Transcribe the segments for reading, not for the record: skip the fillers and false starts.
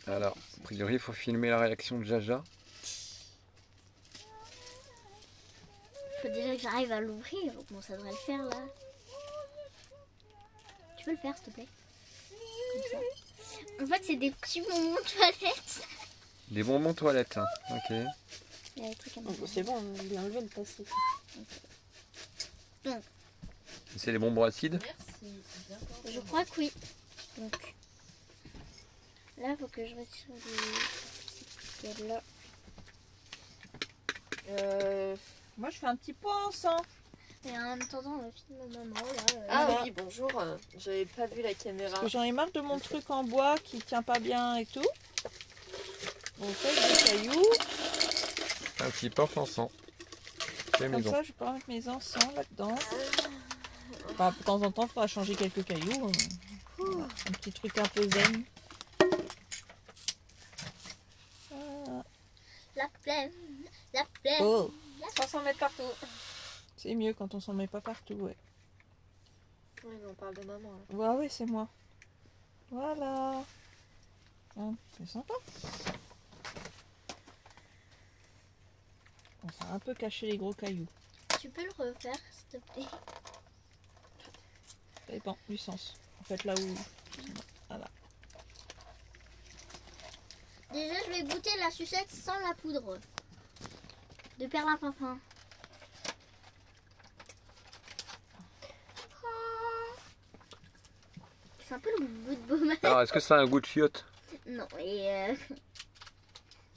Alors, a priori, il faut filmer la réaction de Jaja. Faut déjà que j'arrive à l'ouvrir. Bon, ça devrait le faire là. Tu peux le faire, s'il te plaît? Comme ça. En fait, c'est des petits bonbons toilettes. Des bonbons toilettes. Hein. Ok. Il y a des trucs à mettre. C'est bon, on lui a enlevé le plastique. Donc, C'est les bonbons acides? Merci. Bien pensé. je crois que oui. Donc, là, il faut que je retire les là. Moi, je fais un petit point en sang. Et en attendant, le film de maman, là. Ah Voilà. oui, bonjour. J'avais pas vu la caméra. Parce que j'en ai marre de mon truc en bois qui tient pas bien et tout. On fait des cailloux. Un petit porte en sang. C'est Comme maison. ça, je peux mettre mes encens là-dedans. Enfin, de temps en temps, il faudra changer quelques cailloux. Voilà, un petit truc un peu zen. Voilà. La plaine. La plaine. Oh, 500 mètres partout. c'est mieux quand on s'en met pas partout, ouais. Oui, mais on parle de maman. Là. Ouais, ouais, c'est moi. Voilà. Hein, c'est sympa. On s'est un peu caché les gros cailloux. Tu peux le refaire, s'il te plaît? Ça dépend du sens. En fait, là où... Voilà. Déjà, je vais goûter la sucette sans la poudre. De perlimpinpin. C'est un peu le goût de baume. Alors, est-ce que ça a un goût de chiotte? Non, et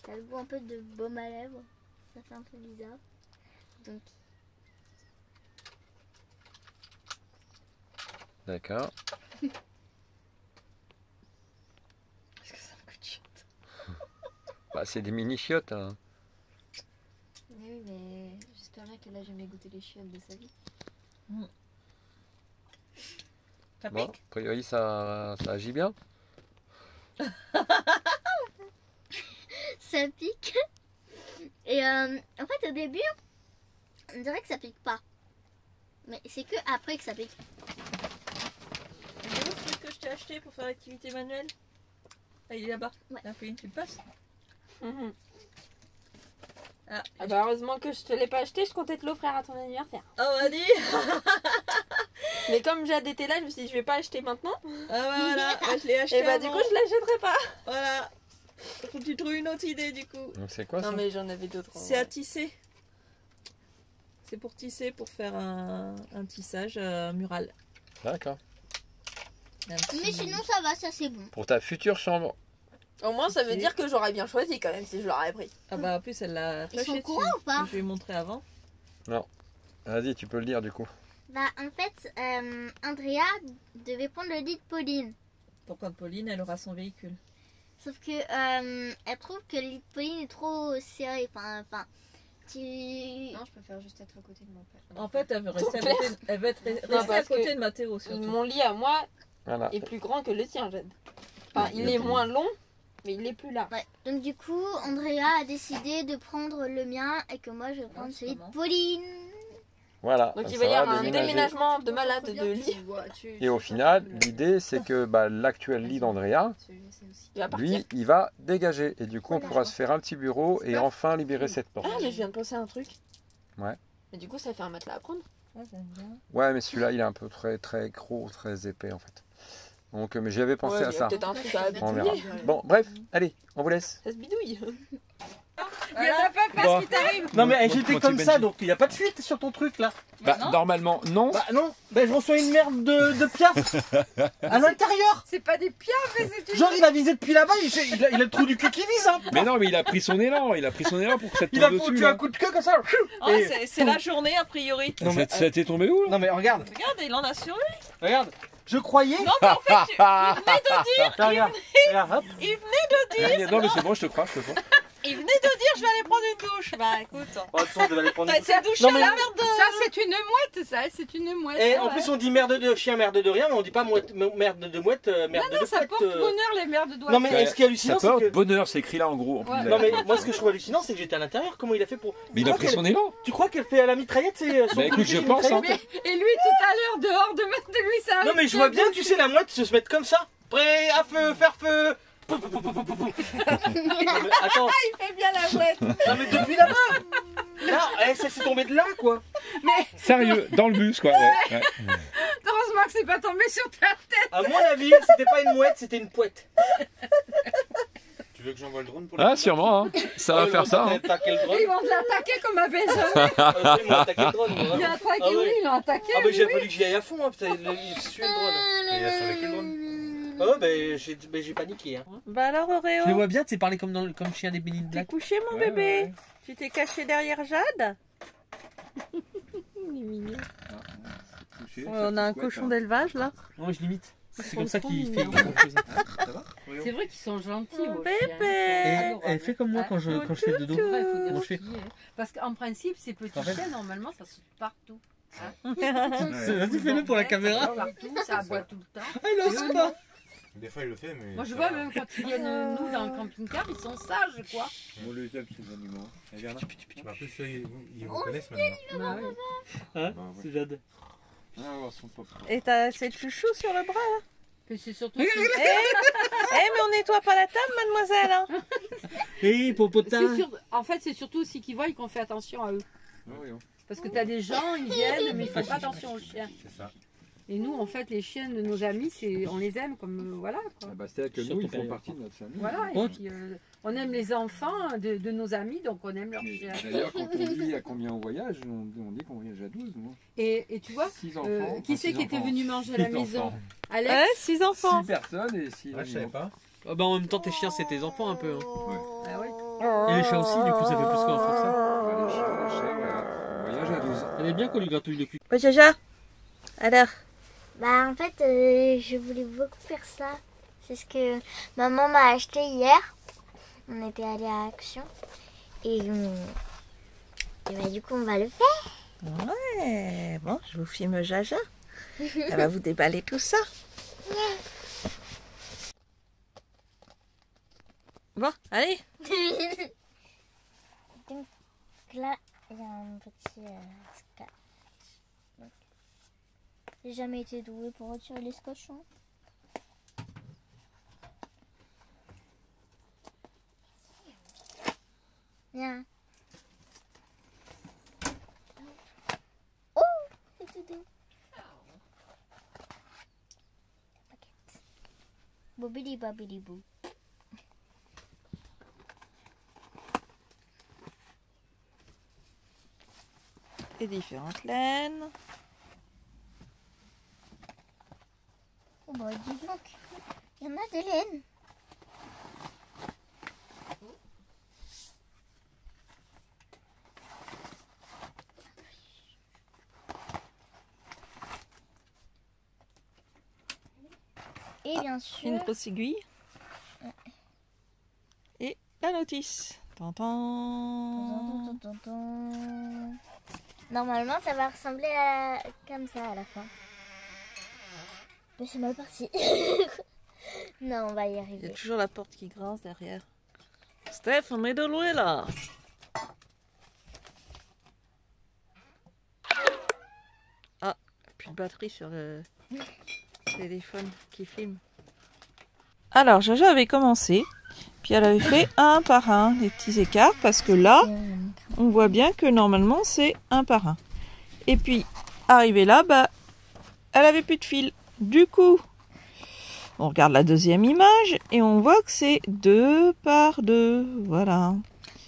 ça a le goût un peu de baume à lèvres. Ça fait un peu bizarre. Donc, D'accord. Est-ce que ça me coûte chiotte? Bah, c'est des mini chiottes. Hein. Oui, mais j'espère bien qu'elle a jamais goûté les chiottes de sa vie. Ça Bon, a pique? priori, ça agit bien. ça pique. Et en fait, au début, on dirait que ça pique pas. Mais c'est que après que ça pique. C'est le truc que je t'ai acheté pour faire l'activité manuelle. Ah, il est là-bas. Ouais. Là, Pauline, tu le passes? Ah, Ah bah heureusement que je te l'ai pas acheté, je comptais te l'offrir à ton anniversaire. oh, vas-y. Mais comme Jade était là, je me suis dit je vais pas acheter maintenant. Ah bah voilà, moi, je l'ai acheté Et bah avant. du coup je l'achèterai pas. Voilà. Faut que tu trouves une autre idée du coup. Donc, c'est quoi ça? Non mais j'en avais d'autres. en C'est à vrai. tisser. C'est pour tisser, pour faire un tissage mural. D'accord. Un petit- Mais sinon, ça va, ça c'est bon. Pour ta future chambre. Au moins ça veut Ok. dire que j'aurais bien choisi quand même si je l'aurais pris. Ah bah en plus elle l'a Ils sont flashé au courant dessus. ou pas? Je lui ai montré avant. Vas-y, tu peux le lire du coup. Bah, en fait, Andrea devait prendre le lit de Pauline. Pour quand Pauline elle aura son véhicule. Sauf que elle trouve que le lit de Pauline est trop serré. Enfin, tu... Non, je préfère juste être à côté de mon père. En fait elle veut rester à Ton côté, elle veut être Non, rester à parce côté que de Mathéo surtout. Mon lit à moi Voilà. est plus grand que le tien, Jade. Enfin, il Oui, est ok. moins long, mais il est plus large. Ouais. Donc du coup, Andrea a décidé de prendre le mien et que moi je vais prendre celui de comment Pauline. Voilà. Donc comme il ça, va y avoir un déménager. déménagement de malade de lit. Et au final, l'idée, c'est que bah, l'actuel lit d'Andrea, Il va partir. lui, il va dégager. Et du coup, on Voilà. pourra se faire un petit bureau et enfin libérer cette porte. Ah mais je viens de penser à un truc. Ouais. Mais du coup ça fait un matelas à prendre. Ouais, j'aime bien. Ouais, mais celui-là, il est un peu très gros, très épais en fait. Donc, mais j'y avais pensé Ouais, à il y a ça. peut-être un truc à On verra. habituer. Bon, bref, allez, on vous laisse. Ça se bidouille. Il y en a pas Bon. parce qui t'arrive. Non mais Mon j'étais petit comme ça Benji. donc il n'y a pas de fuite sur ton truc là. Bah, non. normalement, non. Bah non, bah je reçois une merde de piaf à l'intérieur. C'est pas des piafs mais c'est Genre il a visé depuis là-bas, il a le trou du cul qui vise hein. Mais non, mais il a pris son élan. Il a pris son élan pour que ça te Il a tombe dessus. foutu là. un coup de queue comme ça. Oh, Et- c'est la journée a priori. Non, mais- Ça t'est tombé où là? Non mais regarde, Regarde, il en a sur lui. regarde, je croyais. Non mais en fait, il venait de dire, Regarde, regarde, hop. il venait de dire, Non, mais c'est bon, je te crois, je te crois. il venait de dire je vais aller prendre une douche. Bah écoute, Oh, de toute façon, je devais aller prendre une c'est douche Non, à mais- la merde de... Ça, c'est une mouette, ça, c'est une mouette. Et Ah en ouais. plus on dit merde de chien, merde de rien, mais on dit pas merde de mouette, merde de Ça fouette. porte bonheur, les mères de doigts. Non mais ce qui est hallucinant Ça c'est porte que... bonheur, c'est écrit là en gros. En plus Ouais. de la- Non mais moi ce que je trouve hallucinant c'est que j'étais à l'intérieur, comment il a fait pour... Mais il a pris son élan. Tu crois qu'elle fait à la mitraillette c'est son Bah écoute, truc, je une pense. Hein. mitraillette Et lui, tout à l'heure, dehors de mettre de lui, ça. Non mais je vois bien tu sais la mouette se mettre comme ça, prêt à feu, faire feu. Attends, Il fait bien la mouette. non mais depuis là-bas. Là, ça s'est tombé de là quoi. Sérieux, dans le bus quoi. Ouais, ouais. Heureusement que c'est pas tombé sur ta tête. À mon avis, c'était pas une mouette, c'était une pouette. Tu veux que j'envoie le drone pour Ah sûrement, hein. Ça va faire ça. Hein. Attaquer le drone. Ils vont l'attaquer comme un baiser. Ils m'ont attaqué le drone. Il a Vraiment. attaqué, Ah ouais. oui, ils l'ont attaqué. Ah bah j'ai fallu que j'y aille à fond, hein, putain, il suit le drone. Et il a survécu le drone. Ah ouais, bah j'ai paniqué. Hein. Bah alors Auréo, Je le vois bien, tu sais, parler comme chien des Bénin t'es Black. couché mon Ouais, bébé ouais. Tu t'es caché derrière Jade. Il est mignon. On a un cochon d'élevage là. Non, je limite. Ils C'est sont comme ça trop qu'il fait. mignons. C'est vrai qu'ils sont gentils. Mon vos bébé. chiens, ils sont Et adorables. elle fait comme moi quand je fais de dos. C'est vrai, il faut dire Moi, ce je fais- qu'il y a. Parce qu'en principe, ces petits En fait- chiens, normalement, ça saute partout. Vas-y, fais-le pour la caméra. Ça saute partout, ça aboie tout le temps. Elle ose pas. Des fois il le fait, mais. Moi, je ça vois va. même quand ils viennent, nous, dans le camping-car, ils sont sages, quoi. On les aime ces animaux. Elle vient là. Bah, en plus, eux, ils vous connaissent maintenant. Bah oui. Hein, Bah, ouais. c'est Jade. On va voir son papa. Et t'as cette chouchou sur le bras là. Mais c'est surtout. Eh mais on nettoie pas la table mademoiselle hein. Hé, Popotin. En fait, c'est surtout aussi qu'ils voient qu'on fait attention à eux. Ah oui, hein. Parce que tu as des gens, ils viennent, mais ils font pas attention aux chiens. C'est ça. Et nous, en fait, les chiens de nos amis, on les aime comme. Voilà, quoi. Ah bah, c'est-à-dire que nous, Surtout ils font pas partie de notre famille. Voilà, et Ouais. puis on aime les enfants de nos amis, donc on aime leurs Mais chiens. D'ailleurs, quand on dit à combien on voyage, on dit qu'on voyage à 12. Moi. Et tu vois, 6 enfants. qui c'est qui était venu manger à la Six maison enfants. Alex. Ouais 6 enfants. 6 personnes et 6 Ah, je savais pas. Ah bah en même temps, tes chiens, c'est tes enfants un peu. Hein. Ah ouais. Et les chats aussi, du coup, ça fait plus qu'un enfant que ça. Les chats, voilà. On voyage à 12. Elle est bien qu'on lui gratouille le cul. Ouais Jaja. Alors. Bah en fait, je voulais beaucoup faire ça. C'est ce que maman m'a acheté hier. On était allé à Action. Et bah, du coup, on va le faire. Ouais, bon, je vous filme Jaja. Elle va vous déballer tout ça. Bon, allez. Donc là, il y a un petit scotch. Donc, j'ai jamais été douée pour retirer les scotch. Hein. Viens. Oh, c'est tout doux. Bobili babili bou. Et différentes laines. Oh bah dis donc, il y en a des laines. Et bien sûr, Une grosse aiguille. Et la notice. Tantan. normalement ça va ressembler à comme ça à la fin. Mais c'est mal parti. Non, on va y Il y a arriver. toujours la porte qui grince derrière. Steph, on met de l'eau là. Ah, plus de batterie sur le téléphone qui filme. Alors, Jaja avait commencé, puis elle avait fait un par un les petits écarts, parce que là, on voit bien que normalement c'est un par un. Et puis, arrivé là, bah, elle avait plus de fil. Du coup, on regarde la deuxième image et on voit que c'est 2 par 2. Voilà.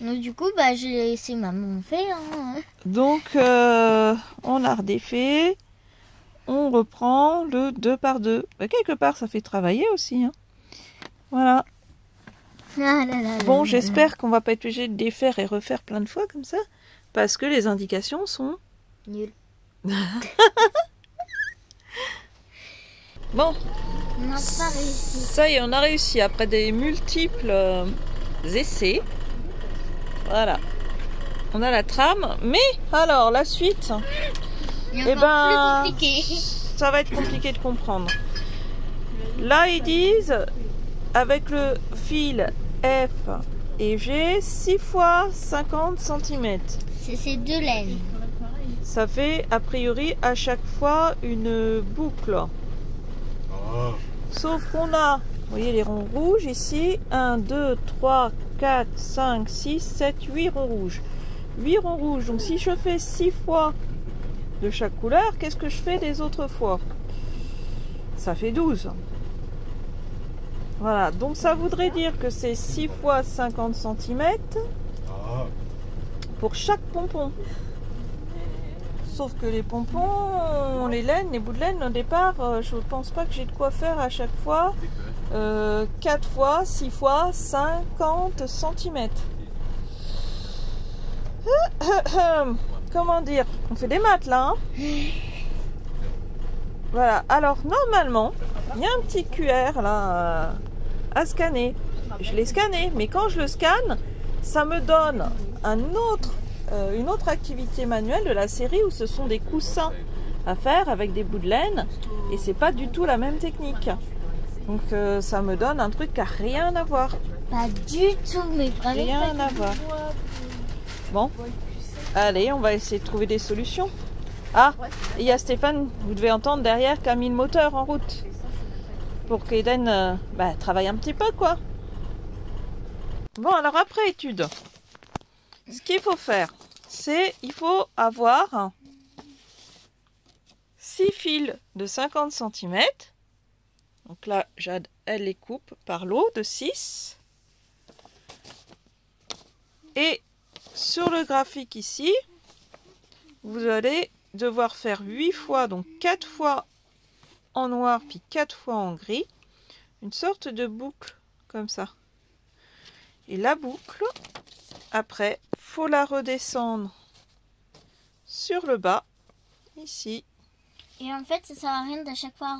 Donc du coup, bah j'ai laissé maman faire. Hein. Donc, on a redéfait. On reprend le 2 par 2. Bah, quelque part, ça fait travailler aussi. Hein. Voilà. Ah là là là Bon, là j'espère qu'on va pas être obligé de défaire et refaire plein de fois comme ça. Parce que les indications sont... là. Nul. Bon, On n'a pas réussi. ça y est, on a réussi après des multiples essais. Voilà. On a la trame. Mais, alors, la suite, Il Eh est encore ben, plus compliqué. ça va être compliqué de comprendre. Là, ils disent, avec le fil F et G, 6 fois 50 cm. C'est ces deux laines. Ça fait, a priori, à chaque fois, une boucle. Oh. Sauf qu'on a Vous voyez les ronds rouges ici. 1, 2, 3, 4, 5, 6, 7, 8 ronds rouges. 8 ronds rouges. Donc si je fais 6 fois de chaque couleur, qu'est-ce que je fais des autres fois? Ça fait 12. Voilà, donc ça voudrait dire que c'est 6 fois 50 cm pour chaque pompon. Sauf que les pompons, les laines, les bouts de laine, au départ, je ne pense pas que j'ai de quoi faire à chaque fois 4 fois, 6 fois, 50 cm. Comment dire? On fait des maths là, hein? Voilà, alors normalement, il y a un petit QR là à scanner. Je l'ai scanné, mais quand je le scanne, ça me donne une autre activité manuelle de la série où ce sont des coussins à faire avec des bouts de laine et c'est pas du tout la même technique. Donc ça me donne un truc qui n'a rien à voir. Pas du tout, mais vraiment Rien pas à du voir. tout. Bon, allez, on va essayer de trouver des solutions. Ah, il y a Stéphane, vous devez entendre derrière, qui a mis le moteur en route. Pour qu'Eden travaille un petit peu, quoi. Bon, alors après étude, ce qu'il faut faire, c'est il faut avoir 6 fils de 50 cm. Donc là, Jade, elle les coupe par lot de 6. Et sur le graphique ici, vous allez devoir faire 8 fois, donc 4 fois en noir, puis 4 fois en gris. Une sorte de boucle, comme ça. Et la boucle, après, faut la redescendre sur le bas, ici. Et en fait, ça sert à rien d'à chaque fois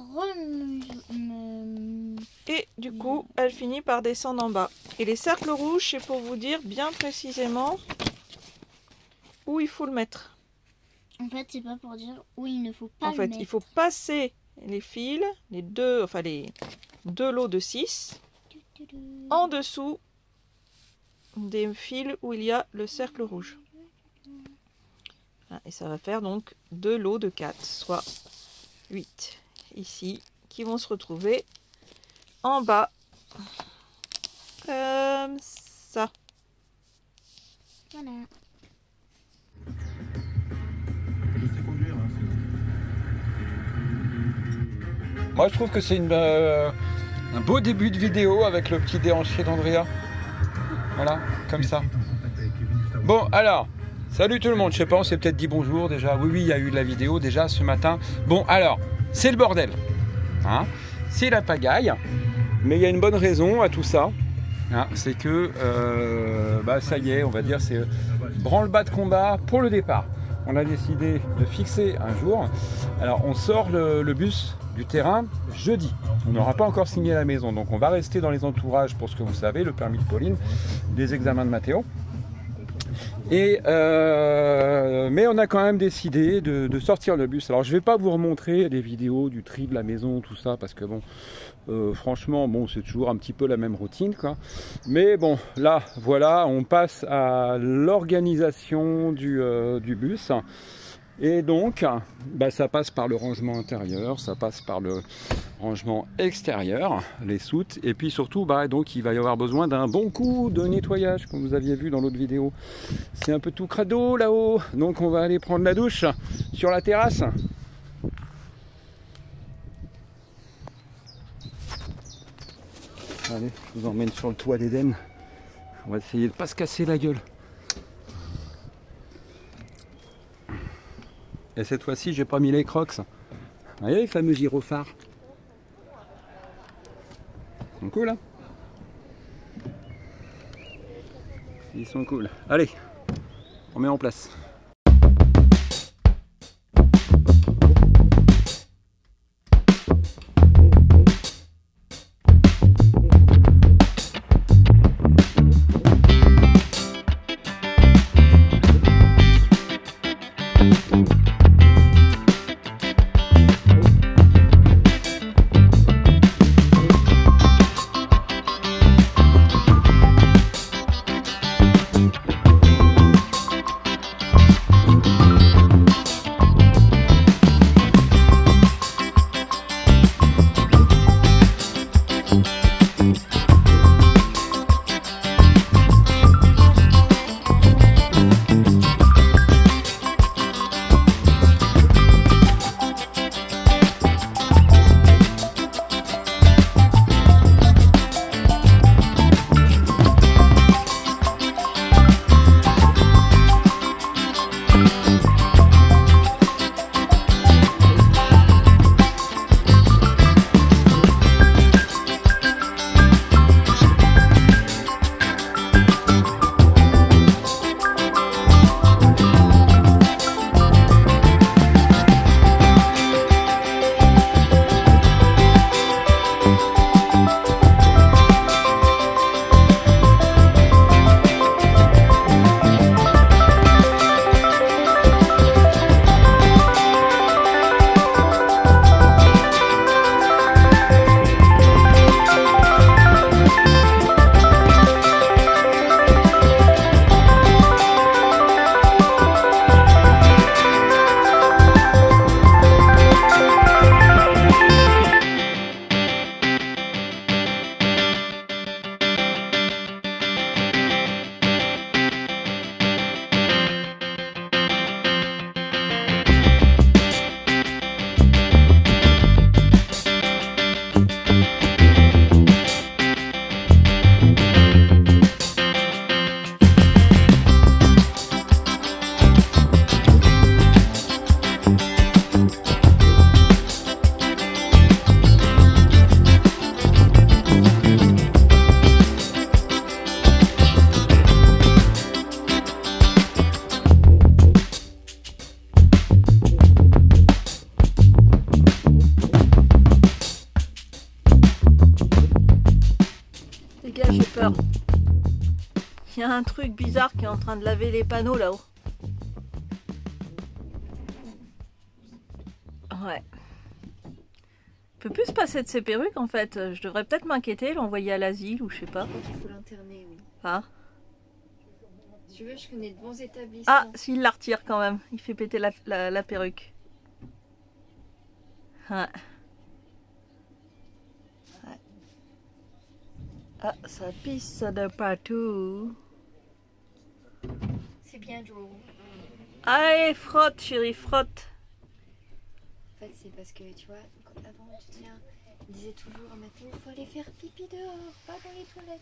Et du coup, elle finit par descendre en bas. Et les cercles rouges, c'est pour vous dire bien précisément où il faut le mettre. En fait, c'est pas pour dire où il ne faut pas En le fait, mettre. il faut passer les fils, les deux lots de 6, en dessous des fils où il y a le cercle rouge. Voilà, et ça va faire donc 2 lots de 4, soit 8 ici, qui vont se retrouver en bas, comme ça. Voilà. Moi, je trouve que c'est un beau début de vidéo avec le petit déhanché d'Andrea. Voilà, comme ça. Bon, alors, salut tout le monde. Je sais pas, on s'est peut-être dit bonjour déjà. Oui, il y a eu de la vidéo déjà ce matin. Bon, alors, c'est le bordel. Hein, c'est la pagaille. Mais il y a une bonne raison à tout ça. Hein, c'est que, ça y est, on va dire, c'est branle-bas de combat pour le départ. On a décidé de fixer un jour. Alors, on sort le bus du terrain jeudi. On n'aura pas encore signé la maison, donc on va rester dans les entourages pour ce que vous savez, le permis de Pauline, des examens de Mathéo. Et mais on a quand même décidé de sortir le bus. Alors je vais pas vous remontrer les vidéos du tri de la maison, tout ça, parce que bon, franchement, bon, c'est toujours un petit peu la même routine, quoi. Mais bon, là, voilà, on passe à l'organisation du bus. Et donc, ça passe par le rangement intérieur, ça passe par le rangement extérieur, les soutes, et puis surtout, donc il va y avoir besoin d'un bon coup de nettoyage, comme vous aviez vu dans l'autre vidéo. C'est un peu tout crado là-haut, donc on va aller prendre la douche sur la terrasse. Allez, je vous emmène sur le toit d'Eden. On va essayer de ne pas se casser la gueule. Et cette fois-ci, j'ai pas mis les crocs. Vous voyez les fameux gyrophares? Ils sont cool, hein? Ils sont cool. Allez, on met en place. y a un truc bizarre qui est en train de laver les panneaux là-haut. Ouais. Il peut plus se passer de ces perruques en fait. Je devrais peut-être m'inquiéter, l'envoyer à l'asile ou je sais pas. Je crois qu'il faut l'interner, oui. Ah. Si tu veux, je connais de bons établissements. Ah, s'il la retire quand même. Il fait péter la perruque. Ouais. Ouais. Ah, ça pisse de partout. C'est bien, Joe. Allez, frotte, chérie, frotte. En fait, c'est parce que, tu vois, avant, tu te souviens, il disait toujours, maintenant, il faut aller faire pipi dehors, pas dans les toilettes.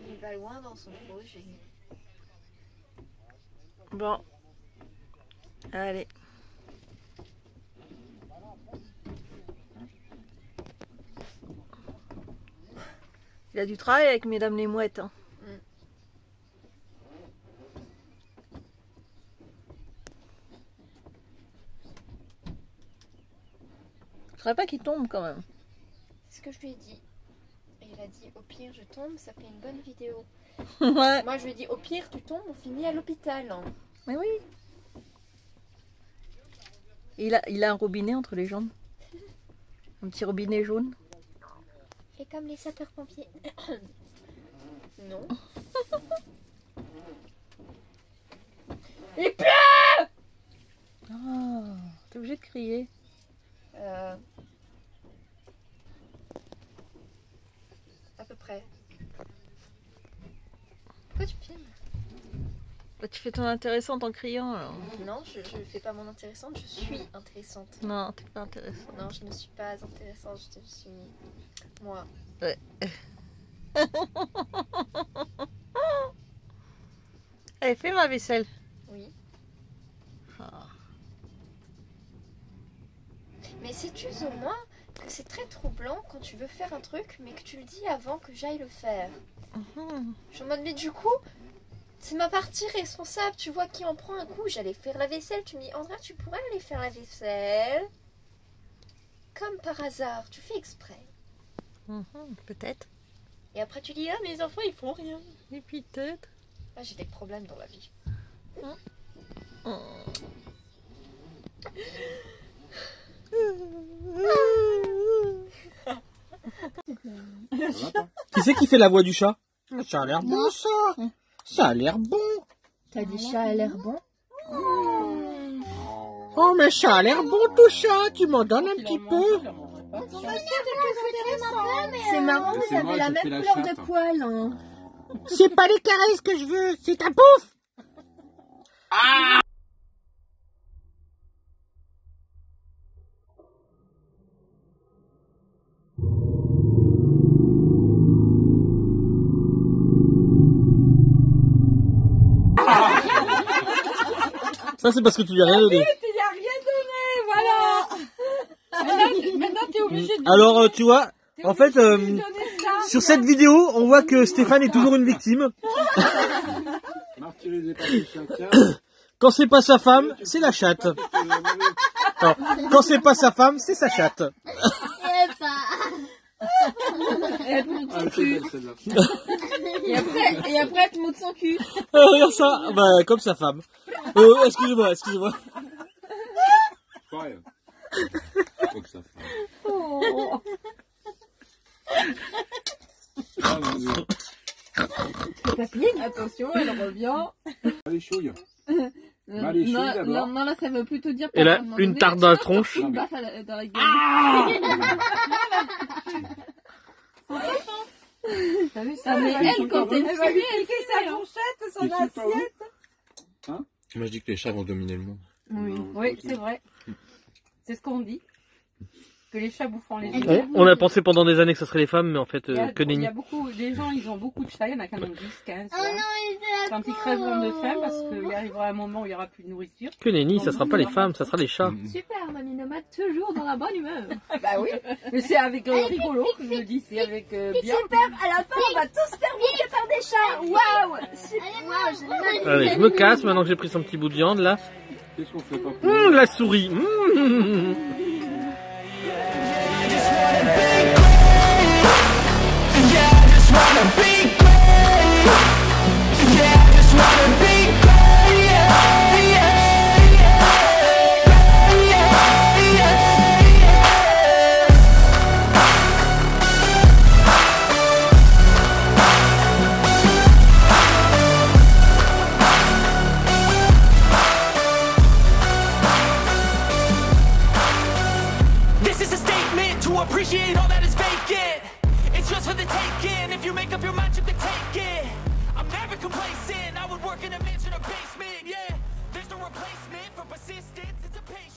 Il va loin dans son projet. Bon. Allez. Il a du travail avec mesdames les mouettes. Hein. Je voudrais pas qu'il tombe quand même. C'est ce que je lui ai dit. Et il a dit, au pire, je tombe, ça fait une bonne vidéo. Ouais. Moi, je lui ai dit, au pire, tu tombes, on finit à l'hôpital. Hein. Mais oui. Il a un robinet entre les jambes. Un petit robinet jaune. Fais comme les sapeurs-pompiers. Non. Il pleut! Oh, t'es obligé de crier. À peu près. Pourquoi tu filmes? Bah, tu fais ton intéressante en criant alors. Non, je ne fais pas mon intéressante, je suis intéressante. Non, t'es pas intéressante. Non, je ne suis pas intéressante, je suis moi. Ouais. Allez, fais ma vaisselle. Oui. Ah. Mais sais-tu au moins que c'est très troublant quand tu veux faire un truc mais que tu le dis avant que j'aille le faire. Je suis en mode, mais du coup, c'est ma partie responsable, tu vois qui en prend un coup. J'allais faire la vaisselle, tu me dis, Andrea, tu pourrais aller faire la vaisselle. Comme par hasard, tu fais exprès. Peut-être. Et après tu dis, ah mes enfants ils font rien. Et puis peut-être. Ah, j'ai des problèmes dans la vie. Qui c'est qui fait la voix du chat? Ça a l'air bon ça. Ça a l'air bon. T'as dit chat a l'air bon? Oh mais ça a l'air bon tout ça. Tu m'en donnes un petit peu. C'est marrant, vous avez la même couleur de poils. Hein. C'est pas les caresses que je veux, c'est ta bouffe. Ça c'est parce que tu lui as rien donné. Tu lui as rien donné, voilà. Maintenant t'es obligé de... Alors tu vois, en fait, sur cette vidéo, on voit que Stéphane est toujours une victime. Martyrisé par les chiens, tiens. Quand c'est pas sa femme, c'est la chatte. Non, quand c'est pas sa femme, c'est sa chatte. Elle te montre Ah, son c'est cul. belle celle-là. Et après, elle te montre son cul. Regarde ça, bah, comme sa femme. Excusez-moi. Pareil. Faut que ça fasse. Oh. Ah, mon Dieu. Attention, elle revient. Allez, chouille. Bah, les chouilles d'abord. Non, là, ça veut plutôt dire... Elle a qu'à un moment une donné, tarte dans la tronche. Une baffe dans la gueule. T'as vu ça? Mais elle, quand elle va lui, elle fait sa fourchette, son assiette. Hein? Moi, je dis que les chats vont dominer le monde. Oui, c'est vrai. C'est ce qu'on dit. Que les chats bouffant les humains. On a pensé pendant des années que ce serait les femmes, mais en fait, que Il y nenni. a beaucoup, les gens, ils ont beaucoup de chats, il y en a quand même 10, 15. Quand ils crèveront de faim, parce qu'il arrivera un moment où il n'y aura plus de nourriture. Que nenni, ça sera pas les femmes, ça sera les chats. Super, mamie nomade, toujours dans la bonne humeur. Bah oui, mais c'est avec rigolo que je le dis, c'est avec bien. Super, à la fin on va tous faire bouquer par des chats. Waouh, super. Allez, je me casse maintenant que j'ai pris son petit bout de viande là. Qu'est-ce qu'on fait pas pour... La souris. Yeah, I just wanna to appreciate all that is vacant. It's just for the taking. If you make up your mind, you can take it. I'm never complacent. I would work in a mansion or basement, yeah. There's no replacement for persistence. It's a patient.